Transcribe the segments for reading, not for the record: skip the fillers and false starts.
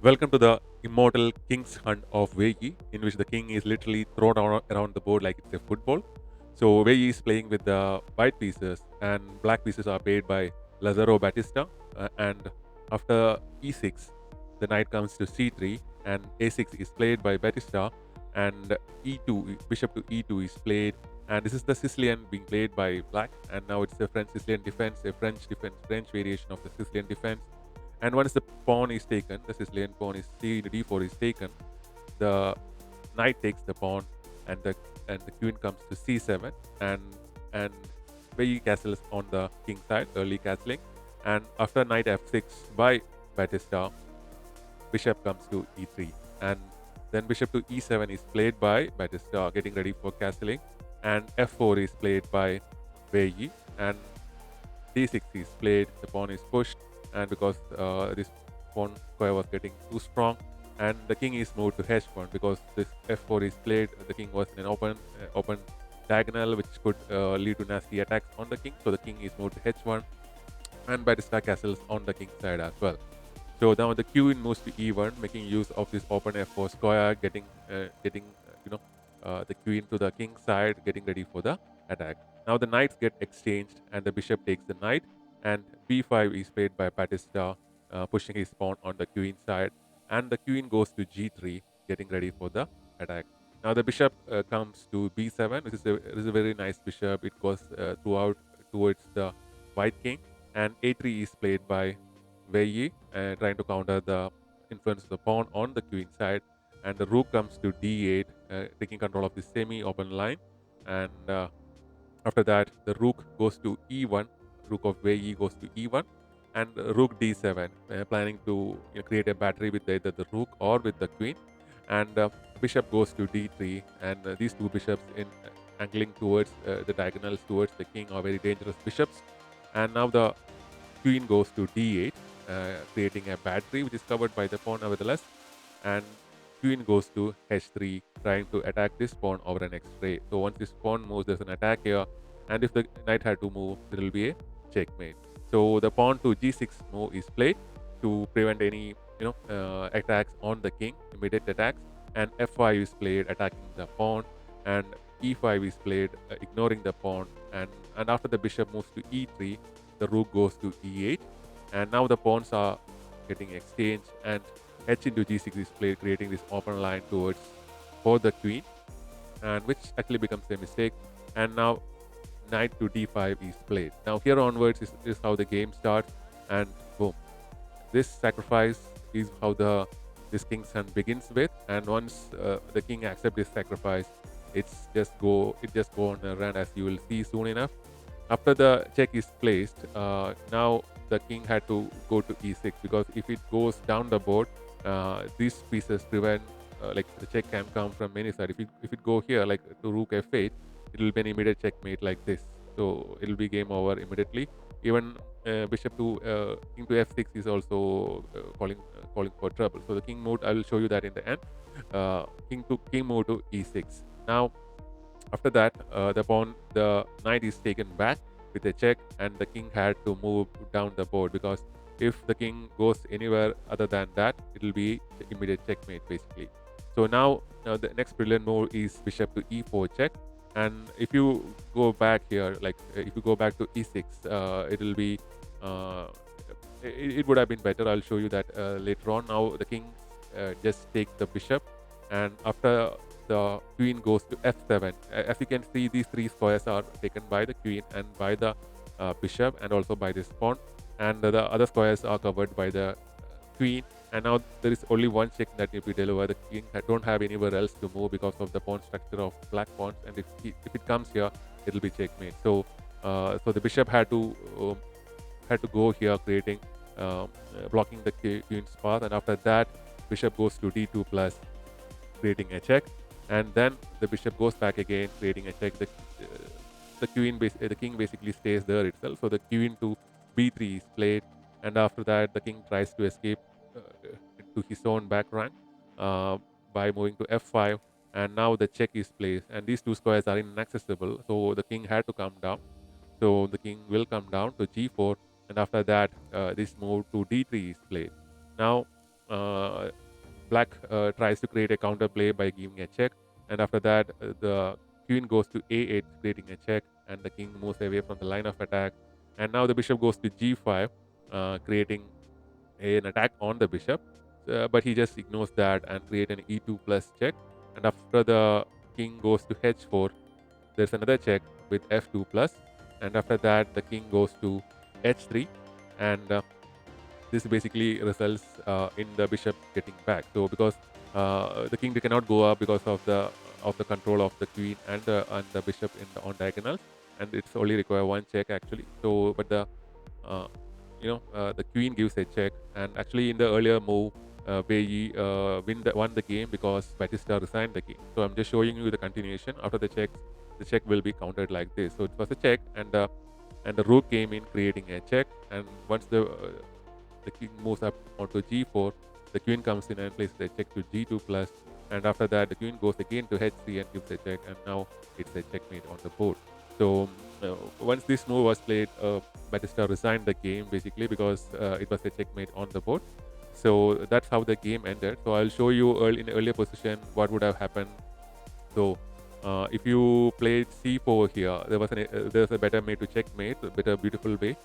Welcome to the Immortal King's Hunt of Wei Yi, in which the king is literally thrown around the board like it's a football. So Wei Yi is playing with the white pieces, and black pieces are played by Lazaro Batista. And after e6, the knight comes to c3, and a6 is played by Batista, and e2, bishop to e2 is played. And this is the Sicilian being played by black, and now it's a French Sicilian defense, a French defense, French variation of the Sicilian defense. And once the pawn is taken, the Sicilian pawn is c to d4 is taken, the knight takes the pawn, and the queen comes to c7, and Wei castles on the king side, early castling, and after knight f6 by Batista, bishop comes to e3, and then bishop to e7 is played by Batista, getting ready for castling, and f4 is played by Wei Yi, and d6 is played, the pawn is pushed, and because this pawn square was getting too strong, and the king is moved to h1 because this f4 is played. The king was in an open diagonal, which could lead to nasty attacks on the king. So the king is moved to h1, and Batista castles on the king side as well. So now the queen moves to e1, making use of this open f4 square, getting the queen to the king side, getting ready for the attack. Now the knights get exchanged, and the bishop takes the knight, and b5 is played by Batista, pushing his pawn on the queen side, and the queen goes to g3, getting ready for the attack. Now the bishop comes to b7. This is a very nice bishop. It goes throughout towards the white king, and a3 is played by Wei Yi, trying to counter the influence of the pawn on the queen side, and the rook comes to d8, taking control of the semi-open line, and after that the rook goes to e1. Rook of Wei Yi goes to e1, and rook d7, planning to create a battery with either the rook or with the queen, and bishop goes to d3, and these two bishops in angling towards the diagonals towards the king are very dangerous bishops, and now the queen goes to d8, creating a battery which is covered by the pawn nevertheless, and queen goes to h3, trying to attack this pawn over an x-ray. So once this pawn moves, there's an attack here, and if the knight had to move, there will be a checkmate. So the pawn to g6 move is played to prevent any attacks on the king, immediate attacks, and f5 is played, attacking the pawn, and e5 is played, ignoring the pawn, and after the bishop moves to e3, the rook goes to e8, and now the pawns are getting exchanged, and h into g6 is played, creating this open line towards for the queen, and which actually becomes a mistake. And now knight to d5 is played. Now here onwards is how the game starts, and boom, this sacrifice is how the this king's hunt begins with. And once the king accepts this sacrifice, it just go on a run, as you will see soon enough. After the check is placed, now the king had to go to e6, because if it goes down the board, these pieces prevent, like the check can come from many sides. If it go here like to rook f8, it will be an immediate checkmate like this. So it will be game over immediately. Even bishop to king to f6 is also calling for trouble. So the king moved. I will show you that in the end. King moved to e6. Now after that, the knight is taken back with a check, and the king had to move down the board, because if the king goes anywhere other than that, it will be the immediate checkmate basically. So now the next brilliant move is bishop to e4 check, and if you go back here, like if you go back to e6, it will be uh, it would have been better. I'll show you that later on. Now the king just takes the bishop, and after the queen goes to f7. As you can see, these three squares are taken by the queen and by the bishop, and also by this pawn, and the other squares are covered by the queen. And now there is only one check that will be delivered. The king don't have anywhere else to move because of the pawn structure of black pawns, and if it comes here, it will be checkmate. So the bishop had to go here, creating blocking the queen's path, and after that bishop goes to d2 plus, creating a check, and then the bishop goes back again, creating a check. The king basically stays there itself. So the queen to b3 is played, and after that the king tries to escape uh, to his own back rank uh, by moving to f5, and now the check is placed, and these two squares are inaccessible. So the king had to come down. So the king will come down to g4, and after that, this move to d3 is played. Now, black tries to create a counter play by giving a check, and after that, the queen goes to a8, creating a check, and the king moves away from the line of attack. And now the bishop goes to g5, creating an attack on the bishop. But he just ignores that and create an e2 plus check. And after the king goes to h4, there's another check with f2 plus. And after that, the king goes to h3, and this basically results in the bishop getting back. So because the king cannot go up because of the control of the queen and the bishop in the on diagonals, and it's only require one check actually. So but the uh, the queen gives a check, and actually in the earlier move, Wei Yi won the game because Batista resigned the king. So I'm just showing you the continuation. After the checks, the check will be counted like this. So it was a check, and the rook came in, creating a check. And once the king moves up onto g4, the queen comes in and places a check to g2 plus, and after that the queen goes again to h3 and gives a check, and now it's a checkmate on the board. So once this move was played, Batista resigned the game basically because it was a checkmate on the board. So that's how the game ended. So I'll show you in earlier position what would have happened. So if you played c4 here, there's a better way to checkmate, a better beautiful way.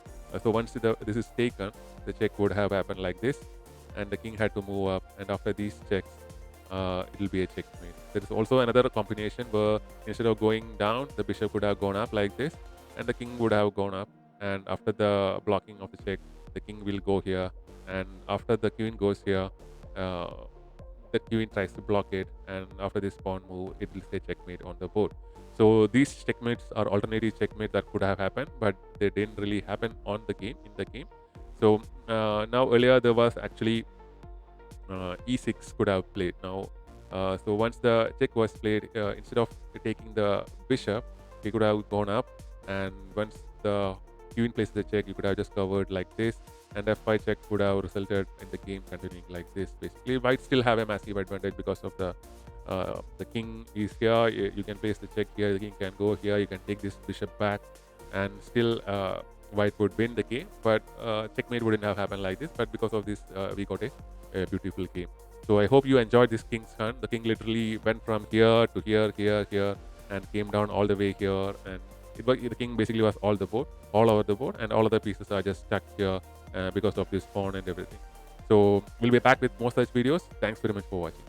So once this is taken, the check would have happened like this, and the king had to move up. And after these checks, it will be a checkmate. There is also another combination where instead of going down, the bishop could have gone up like this, and the king would have gone up. And after the blocking of the check, the king will go here, and after the queen goes here, uh, the queen tries to block it, and after this pawn move, it will say checkmate on the board. So these checkmates are alternative checkmate that could have happened, but they didn't really happen on the game in the game. So now earlier there was actually e6 could have played. Now, so once the check was played, instead of taking the bishop, he could have gone up, and once the queen places the check, you could have just covered like this, and f5 check would have resulted in the game continuing like this. Basically, white still have a massive advantage because of the king is here. You can place the check here. The king can go here. You can take this bishop back, and still white would win the game. But checkmate wouldn't have happened like this. But because of this, we got a beautiful game. So I hope you enjoyed this king's hunt. The king literally went from here to here, here, here, and came down all the way here. And the king basically was all over the board, and all of the pieces are just stuck here because of this pawn and everything. So we'll be back with more such videos. Thanks very much for watching.